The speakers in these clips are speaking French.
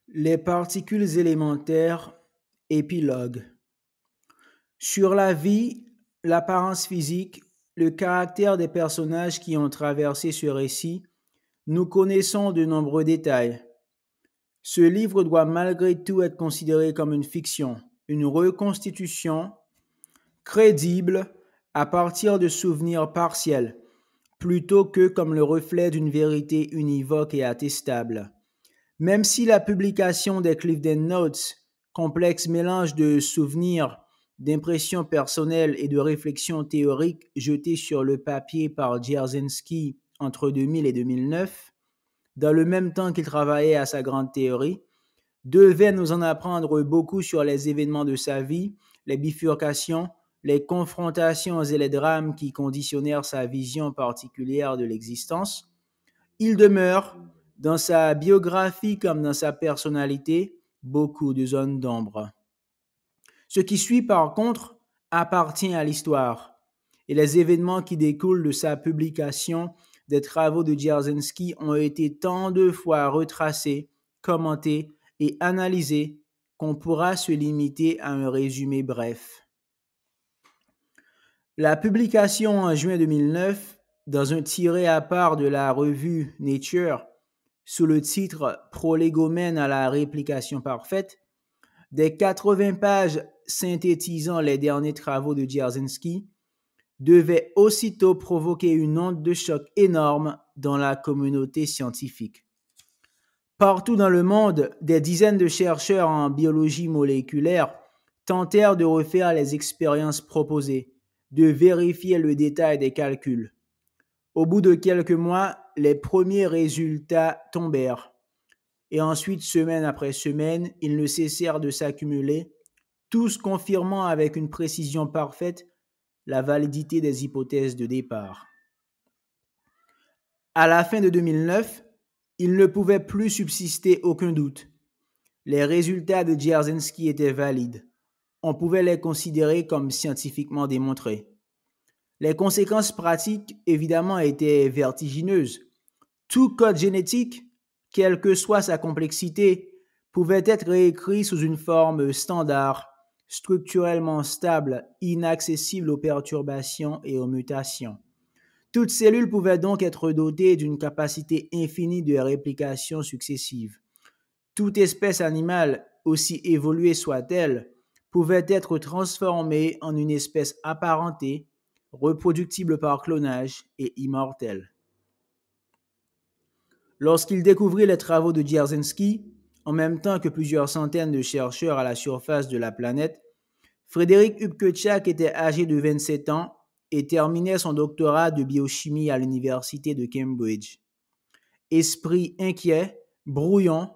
Les particules élémentaires, épilogue. Sur la vie, l'apparence physique, le caractère des personnages qui ont traversé ce récit, nous connaissons de nombreux détails. Ce livre doit malgré tout être considéré comme une fiction, une reconstitution crédible à partir de souvenirs partiels, plutôt que comme le reflet d'une vérité univoque et attestable. Même si la publication des Clifton Notes, complexe mélange de souvenirs, d'impressions personnelles et de réflexions théoriques jetées sur le papier par Dzerzhinsky entre 2000 et 2009, dans le même temps qu'il travaillait à sa grande théorie, devait nous en apprendre beaucoup sur les événements de sa vie, les bifurcations, les confrontations et les drames qui conditionnèrent sa vision particulière de l'existence. Il demeure, dans sa biographie comme dans sa personnalité, beaucoup de zones d'ombre. Ce qui suit, par contre, appartient à l'histoire, et les événements qui découlent de sa publication des travaux de Dzerzhinsky ont été tant de fois retracés, commentés et analysés qu'on pourra se limiter à un résumé bref. La publication en juin 2009, dans un tiré à part de la revue Nature, sous le titre Prolégomène à la réplication parfaite, des 80 pages synthétisant les derniers travaux de Dzerzhinsky, devait aussitôt provoquer une onde de choc énorme dans la communauté scientifique. Partout dans le monde, des dizaines de chercheurs en biologie moléculaire tentèrent de refaire les expériences proposées, de vérifier le détail des calculs. Au bout de quelques mois, les premiers résultats tombèrent. Et ensuite, semaine après semaine, ils ne cessèrent de s'accumuler, tous confirmant avec une précision parfaite la validité des hypothèses de départ. À la fin de 2009, il ne pouvait plus subsister aucun doute. Les résultats de Dzerzhinsky étaient valides. On pouvait les considérer comme scientifiquement démontrés. Les conséquences pratiques, évidemment, étaient vertigineuses. Tout code génétique, quelle que soit sa complexité, pouvait être réécrit sous une forme standard, structurellement stable, inaccessible aux perturbations et aux mutations. Toute cellule pouvait donc être dotée d'une capacité infinie de réplication successive. Toute espèce animale, aussi évoluée soit-elle, pouvait être transformée en une espèce apparentée, reproductible par clonage et immortelle. Lorsqu'il découvrit les travaux de Dzerzhinsky, en même temps que plusieurs centaines de chercheurs à la surface de la planète, Frédéric Upkechak était âgé de 27 ans et terminait son doctorat de biochimie à l'université de Cambridge. Esprit inquiet, brouillon,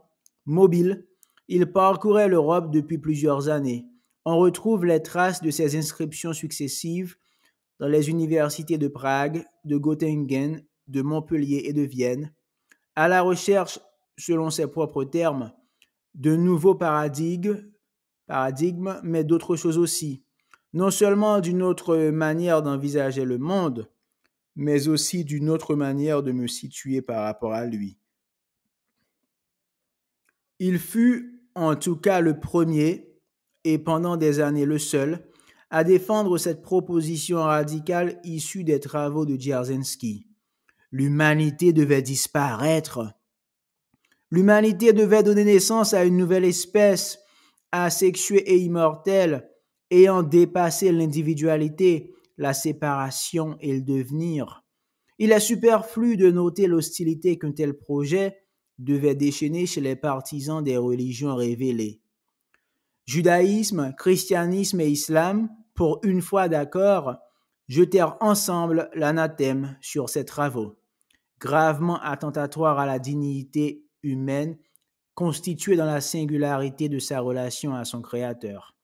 mobile, il parcourait l'Europe depuis plusieurs années. On retrouve les traces de ses inscriptions successives dans les universités de Prague, de Göttingen, de Montpellier et de Vienne, à la recherche, selon ses propres termes, de nouveaux paradigmes, mais d'autres choses aussi. Non seulement d'une autre manière d'envisager le monde, mais aussi d'une autre manière de me situer par rapport à lui. Il fut, en tout cas, le premier, et pendant des années le seul, à défendre cette proposition radicale issue des travaux de Dzerzhinsky. L'humanité devait disparaître. L'humanité devait donner naissance à une nouvelle espèce, asexuée et immortelle, ayant dépassé l'individualité, la séparation et le devenir. Il est superflu de noter l'hostilité qu'un tel projet devait déchaîner chez les partisans des religions révélées. Judaïsme, christianisme et islam, pour une fois d'accord, jetèrent ensemble l'anathème sur ces travaux, gravement attentatoires à la dignité humaine constituée dans la singularité de sa relation à son Créateur.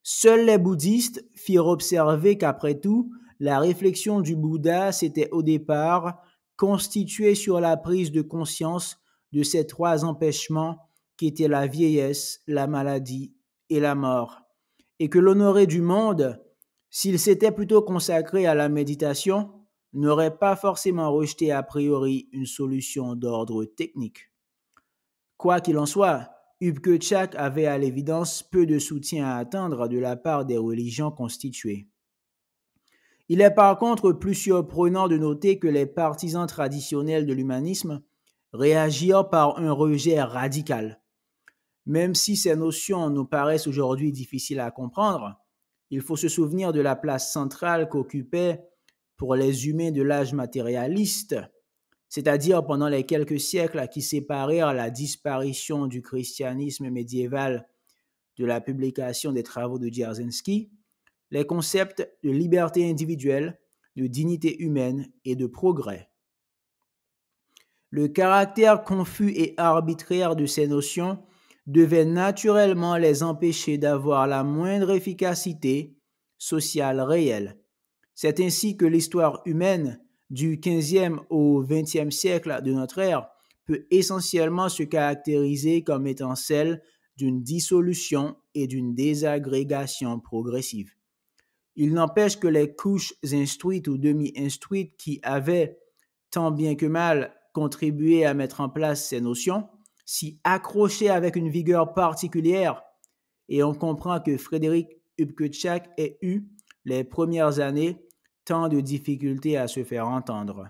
Seuls les bouddhistes firent observer qu'après tout, la réflexion du Bouddha s'était au départ constituée sur la prise de conscience de ces trois empêchements qu'étaient la vieillesse, la maladie et la mort, et que l'honoré du monde, s'il s'était plutôt consacré à la méditation, n'aurait pas forcément rejeté a priori une solution d'ordre technique. Quoi qu'il en soit, Upke-Chak avait à l'évidence peu de soutien à attendre de la part des religions constituées. Il est par contre plus surprenant de noter que les partisans traditionnels de l'humanisme réagirent par un rejet radical. Même si ces notions nous paraissent aujourd'hui difficiles à comprendre, il faut se souvenir de la place centrale qu'occupaient pour les humains de l'âge matérialiste, c'est-à-dire pendant les quelques siècles qui séparèrent la disparition du christianisme médiéval de la publication des travaux de Dzerzhinsky, les concepts de liberté individuelle, de dignité humaine et de progrès. Le caractère confus et arbitraire de ces notions devait naturellement les empêcher d'avoir la moindre efficacité sociale réelle. C'est ainsi que l'histoire humaine du XVe au XXe siècle de notre ère peut essentiellement se caractériser comme étant celle d'une dissolution et d'une désagrégation progressive. Il n'empêche que les couches instruites ou demi-instruites qui avaient, tant bien que mal, contribué à mettre en place ces notions, s'y accrochaient avec une vigueur particulière, et on comprend que Frédéric Upke-Chak ait eu, les premières années, tant de difficultés à se faire entendre.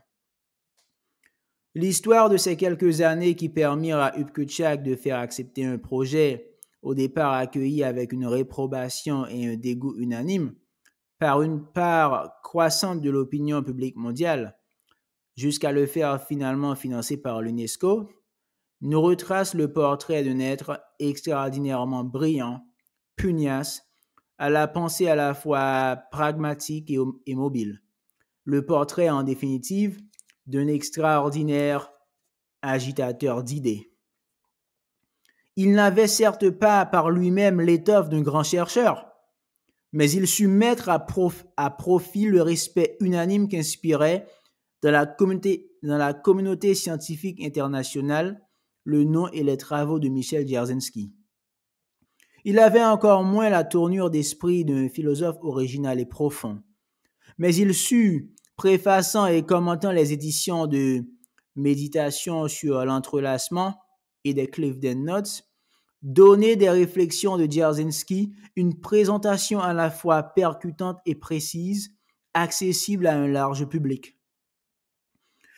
L'histoire de ces quelques années qui permirent à Upke-Chak de faire accepter un projet, au départ accueilli avec une réprobation et un dégoût unanime, par une part croissante de l'opinion publique mondiale, jusqu'à le faire finalement financer par l'UNESCO, nous retrace le portrait d'un être extraordinairement brillant, pugnace, à la pensée à la fois pragmatique et mobile. Le portrait, en définitive, d'un extraordinaire agitateur d'idées. Il n'avait certes pas par lui-même l'étoffe d'un grand chercheur, mais il sut mettre à profit le respect unanime qu'inspirait dans la communauté scientifique internationale le nom et les travaux de Michel Dzerzhinsky. Il avait encore moins la tournure d'esprit d'un philosophe original et profond, mais il sut, préfaçant et commentant les éditions de Méditation sur l'entrelacement et des Clifton Notes, donner des réflexions de Dzerzhinsky une présentation à la fois percutante et précise, accessible à un large public.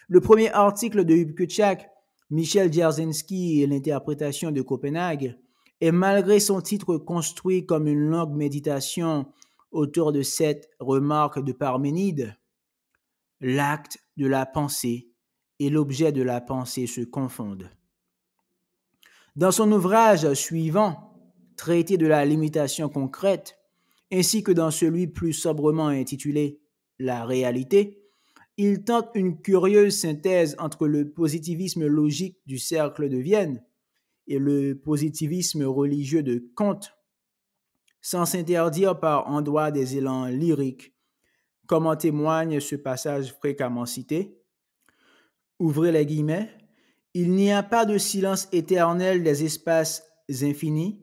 Le premier article de Upke-Chak, Michel Dzerzhinsky et l'interprétation de Copenhague, est malgré son titre construit comme une longue méditation autour de cette remarque de Parménide. L'acte de la pensée et l'objet de la pensée se confondent. Dans son ouvrage suivant, Traité de la limitation concrète, ainsi que dans celui plus sobrement intitulé La réalité, il tente une curieuse synthèse entre le positivisme logique du cercle de Vienne et le positivisme religieux de Kant, sans s'interdire par endroits des élans lyriques, comme en témoigne ce passage fréquemment cité. Ouvrez les guillemets. Il n'y a pas de silence éternel des espaces infinis,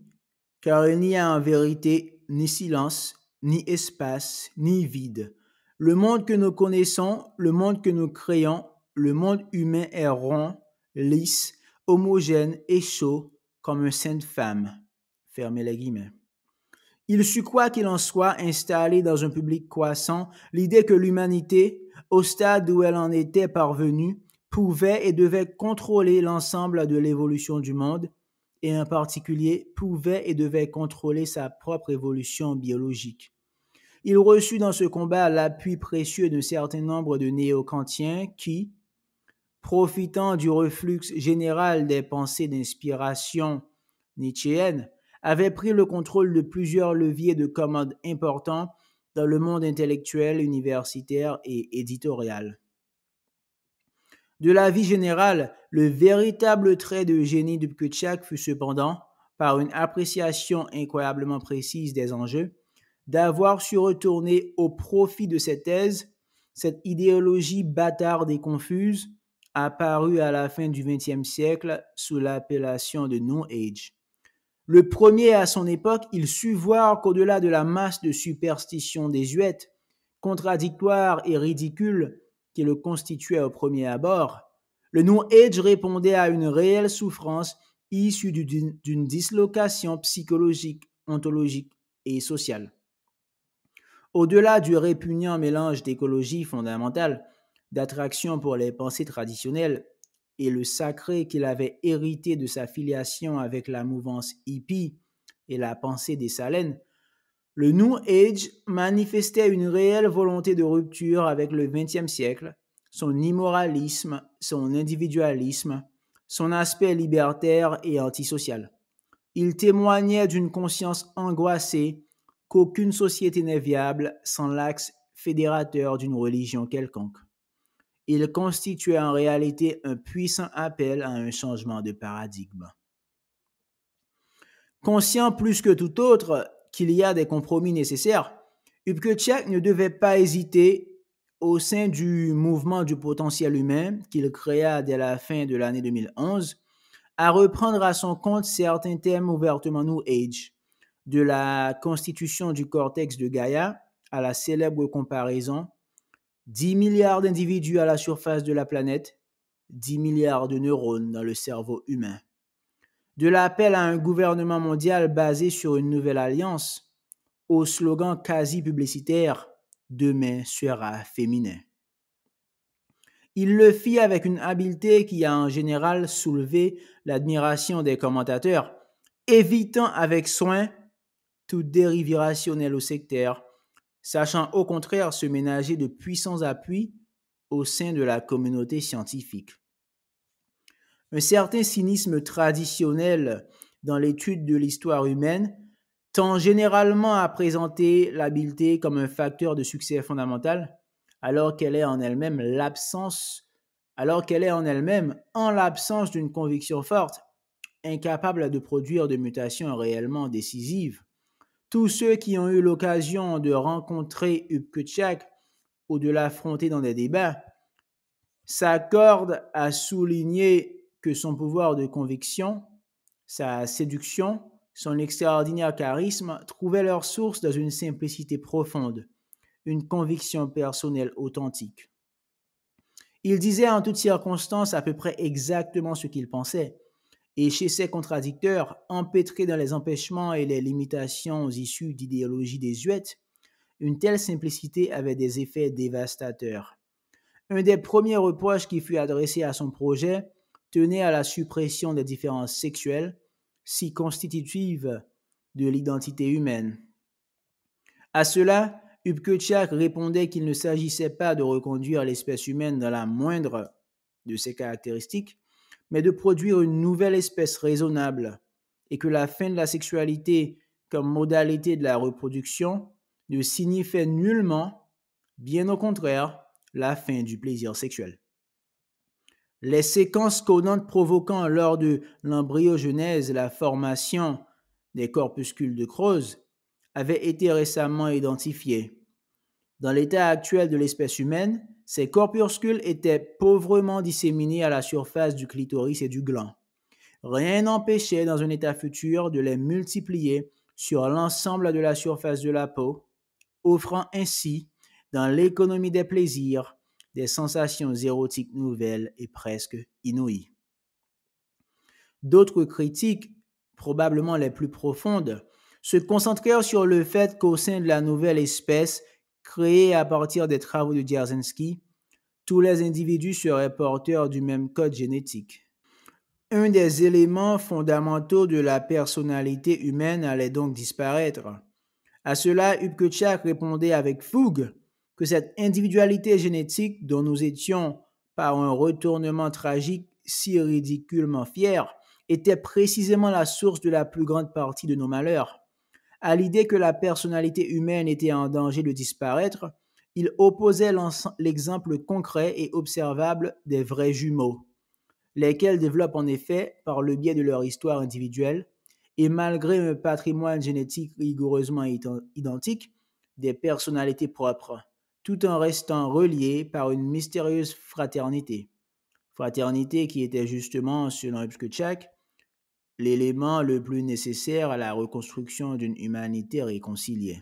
car il n'y a en vérité ni silence, ni espace, ni vide. Le monde que nous connaissons, le monde que nous créons, le monde humain est rond, lisse, homogène et chaud comme une sainte femme. Fermez les guillemets. Il sut, quoi qu'il en soit, installer dans un public croissant l'idée que l'humanité, au stade où elle en était parvenue, pouvait et devait contrôler l'ensemble de l'évolution du monde et en particulier pouvait et devait contrôler sa propre évolution biologique. Il reçut dans ce combat l'appui précieux d'un certain nombre de néo-kantiens qui, profitant du reflux général des pensées d'inspiration nietzschéenne, avaient pris le contrôle de plusieurs leviers de commande importants dans le monde intellectuel, universitaire et éditorial. De la vie générale, le véritable trait de génie d'Upke-Chak fut cependant, par une appréciation incroyablement précise des enjeux, d'avoir su retourner au profit de cette thèse, cette idéologie bâtarde et confuse, apparue à la fin du XXe siècle sous l'appellation de New Age. Le premier à son époque, il sut voir qu'au-delà de la masse de superstitions désuètes, contradictoires et ridicules qui le constituait au premier abord, le New Age répondait à une réelle souffrance issu d'une dislocation psychologique, ontologique et sociale. Au-delà du répugnant mélange d'écologie fondamentale, d'attraction pour les pensées traditionnelles et le sacré qu'il avait hérité de sa filiation avec la mouvance hippie et la pensée des Salènes, le New Age manifestait une réelle volonté de rupture avec le XXe siècle, son immoralisme, son individualisme, son aspect libertaire et antisocial. Il témoignait d'une conscience angoissée qu'aucune société n'est viable sans l'axe fédérateur d'une religion quelconque. Il constituait en réalité un puissant appel à un changement de paradigme. Conscient plus que tout autre qu'il y a des compromis nécessaires, Upke-Tchek ne devait pas hésiter, au sein du mouvement du potentiel humain qu'il créa dès la fin de l'année 2011, à reprendre à son compte certains thèmes ouvertement New Age, de la constitution du cortex de Gaïa à la célèbre comparaison 10 milliards d'individus à la surface de la planète, 10 milliards de neurones dans le cerveau humain. De l'appel à un gouvernement mondial basé sur une nouvelle alliance, au slogan quasi publicitaire « Demain sera féminin ». Il le fit avec une habileté qui a en général soulevé l'admiration des commentateurs, évitant avec soin toute dérive irrationnelle ou sectaire, sachant au contraire se ménager de puissants appuis au sein de la communauté scientifique. Un certain cynisme traditionnel dans l'étude de l'histoire humaine tend généralement à présenter l'habileté comme un facteur de succès fondamental, alors qu'elle est en elle-même en l'absence d'une conviction forte, incapable de produire de mutations réellement décisives. Tous ceux qui ont eu l'occasion de rencontrer Upke-Tchek ou de l'affronter dans des débats s'accordent à souligner que son pouvoir de conviction, sa séduction, son extraordinaire charisme trouvaient leur source dans une simplicité profonde, une conviction personnelle authentique. Il disait en toutes circonstances à peu près exactement ce qu'il pensait, et chez ses contradicteurs, empêtrés dans les empêchements et les limitations issues d'idéologies désuètes, une telle simplicité avait des effets dévastateurs. Un des premiers reproches qui fut adressé à son projet tenait à la suppression des différences sexuelles, si constitutives de l'identité humaine. À cela, Upke-Tchek répondait qu'il ne s'agissait pas de reconduire l'espèce humaine dans la moindre de ses caractéristiques, mais de produire une nouvelle espèce raisonnable, et que la fin de la sexualité comme modalité de la reproduction ne signifiait nullement, bien au contraire, la fin du plaisir sexuel. Les séquences codantes provoquant lors de l'embryogenèse la formation des corpuscules de Krause avaient été récemment identifiées. Dans l'état actuel de l'espèce humaine, ces corpuscules étaient pauvrement disséminés à la surface du clitoris et du gland. Rien n'empêchait dans un état futur de les multiplier sur l'ensemble de la surface de la peau, offrant ainsi, dans l'économie des plaisirs, des sensations érotiques nouvelles et presque inouïes. D'autres critiques, probablement les plus profondes, se concentrèrent sur le fait qu'au sein de la nouvelle espèce créée à partir des travaux de Dzerzhinsky, tous les individus seraient porteurs du même code génétique. Un des éléments fondamentaux de la personnalité humaine allait donc disparaître. À cela, Upke-Tchek répondait avec fougue que cette individualité génétique dont nous étions, par un retournement tragique, si ridiculement fiers, était précisément la source de la plus grande partie de nos malheurs. À l'idée que la personnalité humaine était en danger de disparaître, il opposait l'exemple concret et observable des vrais jumeaux, lesquels développent en effet, par le biais de leur histoire individuelle, et malgré un patrimoine génétique rigoureusement identique, des personnalités propres, tout en restant reliés par une mystérieuse fraternité. Fraternité qui était justement, selon Upke-Tchek, l'élément le plus nécessaire à la reconstruction d'une humanité réconciliée.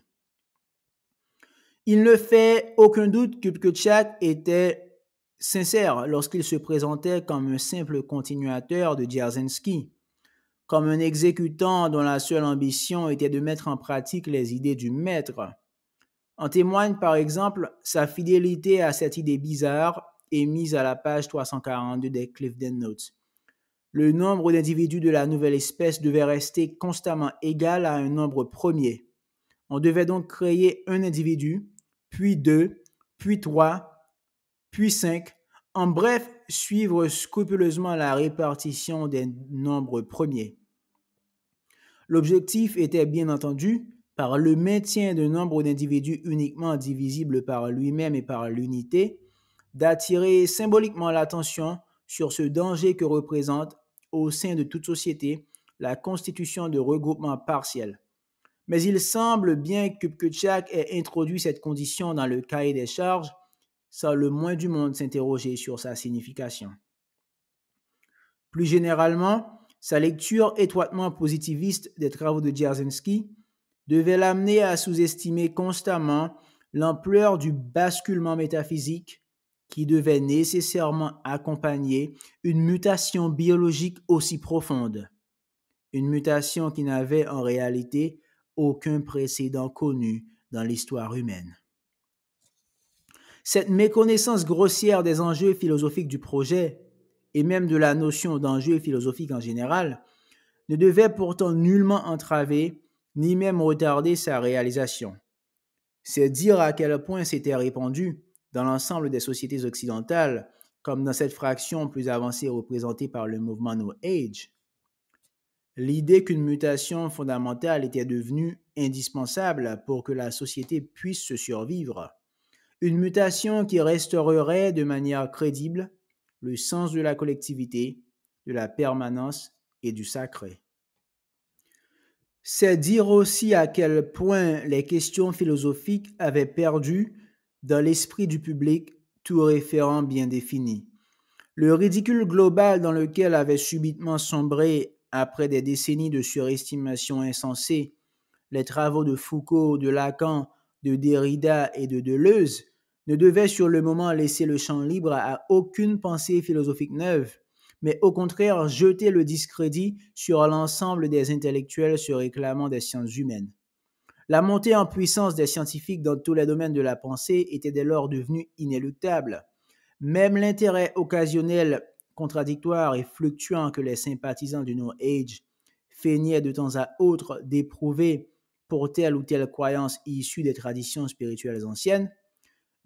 Il ne fait aucun doute qu'Upke-Tchek était sincère lorsqu'il se présentait comme un simple continuateur de Dzerzhinsky. comme un exécutant dont la seule ambition était de mettre en pratique les idées du maître. En témoigne par exemple sa fidélité à cette idée bizarre émise à la page 342 des Clifton Notes. Le nombre d'individus de la nouvelle espèce devait rester constamment égal à un nombre premier. On devait donc créer un individu, puis deux, puis trois, puis cinq. En bref, suivre scrupuleusement la répartition des nombres premiers. L'objectif était bien entendu, par le maintien d'un nombre d'individus uniquement divisible par lui-même et par l'unité, d'attirer symboliquement l'attention sur ce danger que représente, au sein de toute société, la constitution de regroupements partiels. Mais il semble bien que Kupchak ait introduit cette condition dans le cahier des charges sans le moins du monde s'interroger sur sa signification. Plus généralement, sa lecture étroitement positiviste des travaux de Dzerzhinsky devait l'amener à sous-estimer constamment l'ampleur du basculement métaphysique qui devait nécessairement accompagner une mutation biologique aussi profonde, une mutation qui n'avait en réalité aucun précédent connu dans l'histoire humaine. Cette méconnaissance grossière des enjeux philosophiques du projet, et même de la notion d'enjeu philosophique en général, ne devait pourtant nullement entraver ni même retarder sa réalisation. C'est dire à quel point s'était répandu, dans l'ensemble des sociétés occidentales, comme dans cette fraction plus avancée représentée par le mouvement New Age, l'idée qu'une mutation fondamentale était devenue indispensable pour que la société puisse se survivre. Une mutation qui restaurerait de manière crédible le sens de la collectivité, de la permanence et du sacré. C'est dire aussi à quel point les questions philosophiques avaient perdu, dans l'esprit du public, tout référent bien défini. Le ridicule global dans lequel avaient subitement sombré, après des décennies de surestimation insensée, les travaux de Foucault, de Lacan, de Derrida et de Deleuze, ne devait sur le moment laisser le champ libre à aucune pensée philosophique neuve, mais au contraire jeter le discrédit sur l'ensemble des intellectuels se réclamant des sciences humaines. La montée en puissance des scientifiques dans tous les domaines de la pensée était dès lors devenue inéluctable. Même l'intérêt occasionnel, contradictoire et fluctuant que les sympathisants du New Age feignaient de temps à autre d'éprouver pour telle ou telle croyance issue des traditions spirituelles anciennes,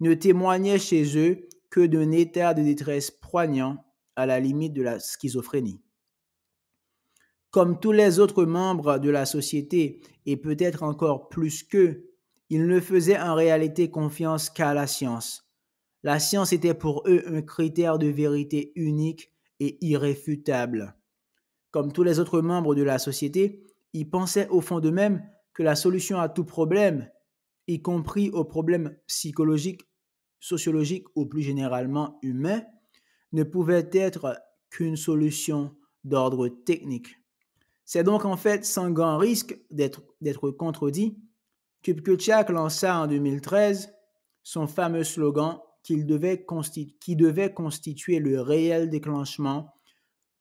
ne témoignait chez eux que d'un état de détresse poignant à la limite de la schizophrénie. Comme tous les autres membres de la société, et peut-être encore plus qu'eux, ils ne faisaient en réalité confiance qu'à la science. La science était pour eux un critère de vérité unique et irréfutable. Comme tous les autres membres de la société, ils pensaient au fond d'eux-mêmes que la solution à tout problème, y compris aux problèmes psychologiques, sociologiques ou plus généralement humains, ne pouvait être qu'une solution d'ordre technique. C'est donc en fait sans grand risque d'être contredit que Kupchak lança en 2013 son fameux slogan qui devait constituer le réel déclenchement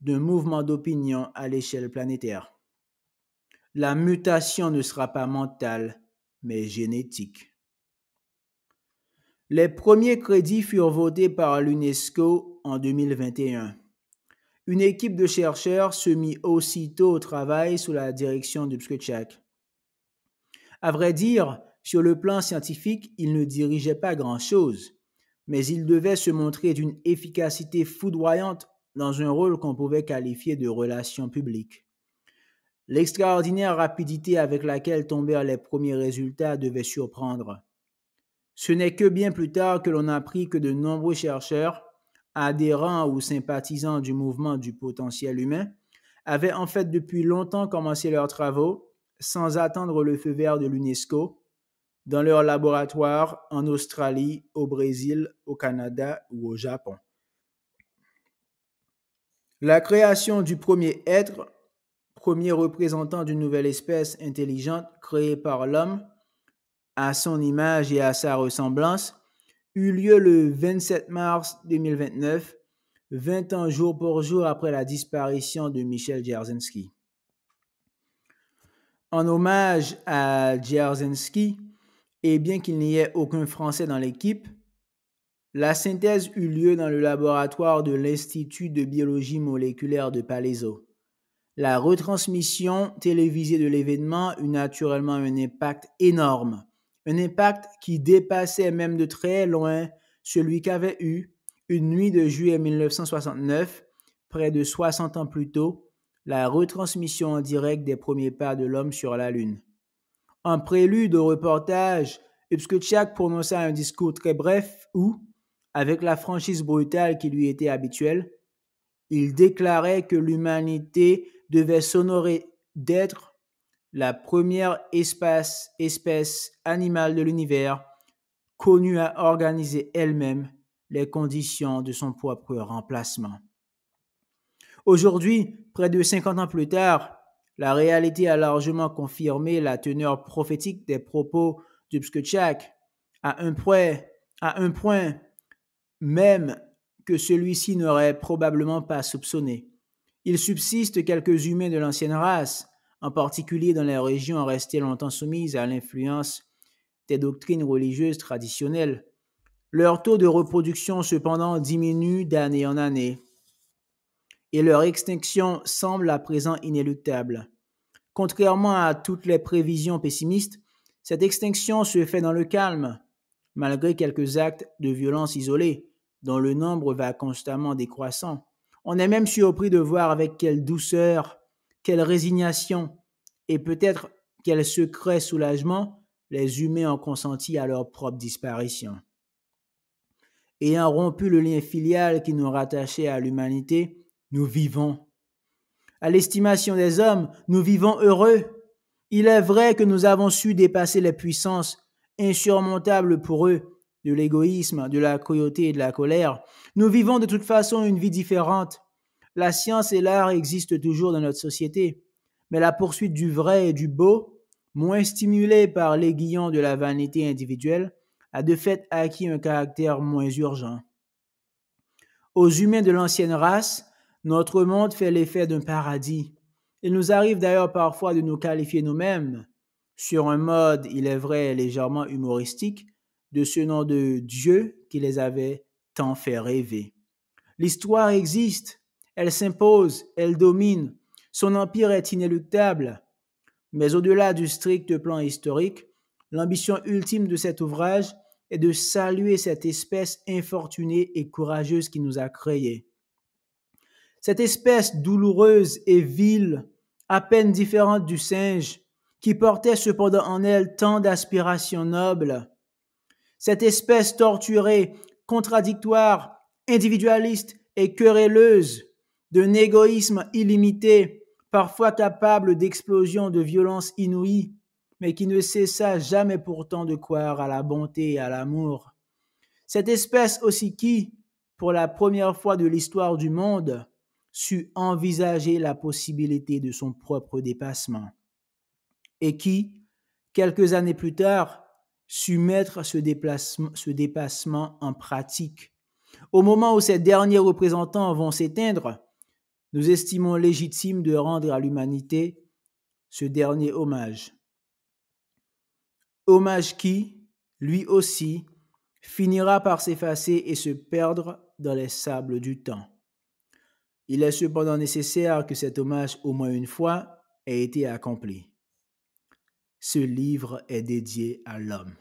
d'un mouvement d'opinion à l'échelle planétaire. La mutation ne sera pas mentale, mais génétique. Les premiers crédits furent votés par l'UNESCO en 2021. Une équipe de chercheurs se mit aussitôt au travail sous la direction de Kupchak. À vrai dire, sur le plan scientifique, il ne dirigeait pas grand-chose, mais il devait se montrer d'une efficacité foudroyante dans un rôle qu'on pouvait qualifier de relations publiques. L'extraordinaire rapidité avec laquelle tombèrent les premiers résultats devait surprendre. Ce n'est que bien plus tard que l'on apprit que de nombreux chercheurs, adhérents ou sympathisants du mouvement du potentiel humain, avaient en fait depuis longtemps commencé leurs travaux, sans attendre le feu vert de l'UNESCO, dans leurs laboratoires en Australie, au Brésil, au Canada ou au Japon. La création du premier être, premier représentant d'une nouvelle espèce intelligente créée par l'homme, à son image et à sa ressemblance, eut lieu le 27 mars 2029, 20 ans jour pour jour après la disparition de Michel Dzerzhinsky. En hommage à Dzerzhinsky, et bien qu'il n'y ait aucun Français dans l'équipe, la synthèse eut lieu dans le laboratoire de l'Institut de biologie moléculaire de Palaiseau. La retransmission télévisée de l'événement eut naturellement un impact énorme, un impact qui dépassait même de très loin celui qu'avait eu, une nuit de juillet 1969, près de 60 ans plus tôt, la retransmission en direct des premiers pas de l'homme sur la Lune. En prélude au reportage, Upskutchak prononça un discours très bref où, avec la franchise brutale qui lui était habituelle, il déclarait que l'humanité devait s'honorer d'être la première espèce animale de l'univers connue à organiser elle-même les conditions de son propre remplacement. Aujourd'hui, près de 50 ans plus tard, la réalité a largement confirmé la teneur prophétique des propos d'Upskutchak à un point même que celui-ci n'aurait probablement pas soupçonné. Il subsiste quelques humains de l'ancienne race, en particulier dans les régions restées longtemps soumises à l'influence des doctrines religieuses traditionnelles. Leur taux de reproduction cependant diminue d'année en année et leur extinction semble à présent inéluctable. Contrairement à toutes les prévisions pessimistes, cette extinction se fait dans le calme, malgré quelques actes de violence isolés, dont le nombre va constamment décroissant. On est même surpris de voir avec quelle douceur, quelle résignation et peut-être quel secret soulagement les humains ont consenti à leur propre disparition. Ayant rompu le lien filial qui nous rattachait à l'humanité, nous vivons. À l'estimation des hommes, nous vivons heureux. Il est vrai que nous avons su dépasser les puissances insurmontables pour eux, de l'égoïsme, de la cruauté et de la colère. Nous vivons de toute façon une vie différente. La science et l'art existent toujours dans notre société, mais la poursuite du vrai et du beau, moins stimulée par l'aiguillon de la vanité individuelle, a de fait acquis un caractère moins urgent. Aux humains de l'ancienne race, notre monde fait l'effet d'un paradis. Il nous arrive d'ailleurs parfois de nous qualifier nous-mêmes, sur un mode, il est vrai, légèrement humoristique, de ce nom de Dieu qui les avait tant fait rêver. L'histoire existe, elle s'impose, elle domine, son empire est inéluctable. Mais au-delà du strict plan historique, l'ambition ultime de cet ouvrage est de saluer cette espèce infortunée et courageuse qui nous a créés. Cette espèce douloureuse et vile, à peine différente du singe, qui portait cependant en elle tant d'aspirations nobles. Cette espèce torturée, contradictoire, individualiste et querelleuse, d'un égoïsme illimité, parfois capable d'explosions de violence inouïes, mais qui ne cessa jamais pourtant de croire à la bonté et à l'amour. Cette espèce aussi qui, pour la première fois de l'histoire du monde, sut envisager la possibilité de son propre dépassement, et qui, quelques années plus tard, sut mettre ce dépassement en pratique. Au moment où ces derniers représentants vont s'éteindre, nous estimons légitime de rendre à l'humanité ce dernier hommage. Hommage qui, lui aussi, finira par s'effacer et se perdre dans les sables du temps. Il est cependant nécessaire que cet hommage, au moins une fois, ait été accompli. Ce livre est dédié à l'homme.